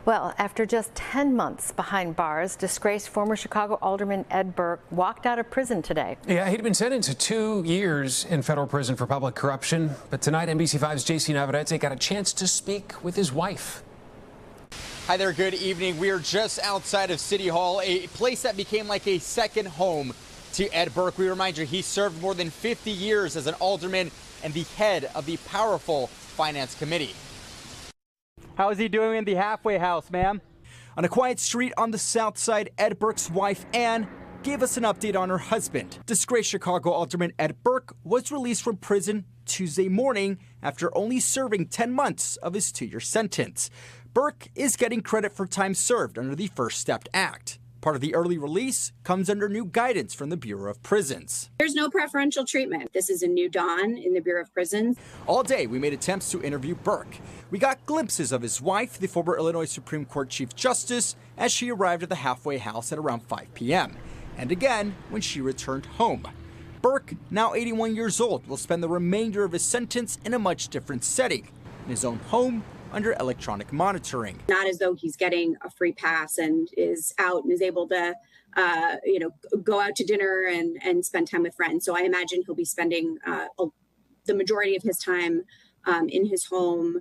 Well, after just 10 months behind bars, disgraced former Chicago Alderman Ed Burke walked out of prison today. Yeah, he'd been sentenced to 2 years in federal prison for public corruption. But tonight, NBC5's JC Navarrete got a chance to speak with his wife. Hi there, good evening. We are just outside of City Hall, a place that became like a second home to Ed Burke. We remind you, he served more than 50 years as an alderman and the head of the powerful Finance Committee. How is he doing in the halfway house, ma'am? On a quiet street on the south side, Ed Burke's wife, Ann, gave us an update on her husband. Disgraced Chicago Alderman Ed Burke was released from prison Tuesday morning after only serving 10 months of his 2-year sentence. Burke is getting credit for time served under the First Step Act. Part of the early release comes under new guidance from the Bureau of Prisons. There's no preferential treatment. This is a new dawn in the Bureau of Prisons. All day, we made attempts to interview Burke. We got glimpses of his wife, the former Illinois Supreme Court Chief Justice, as she arrived at the halfway house at around 5 p.m. And again, when she returned home. Burke, now 81 years old, will spend the remainder of his sentence in a much different setting, in his own home, under electronic monitoring. Not as though he's getting a free pass and is out and is able to, go out to dinner and spend time with friends. So I imagine he'll be spending the majority of his time in his home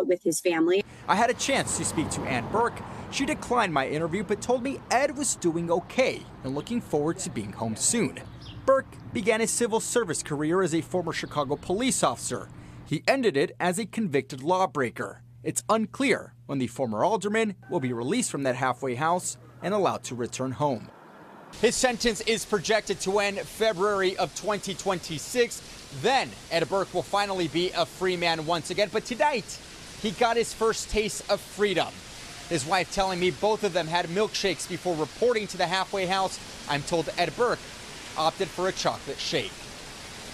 with his family. I had a chance to speak to Ann Burke. She declined my interview, but told me Ed was doing okay and looking forward to being home soon. Burke began his civil service career as a former Chicago police officer. He ended it as a convicted lawbreaker. It's unclear when the former alderman will be released from that halfway house and allowed to return home. His sentence is projected to end February of 2026. Then Ed Burke will finally be a free man once again. But tonight, he got his first taste of freedom. His wife telling me both of them had milkshakes before reporting to the halfway house. I'm told Ed Burke opted for a chocolate shake.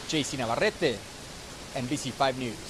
JC Navarrete, NBC5 News.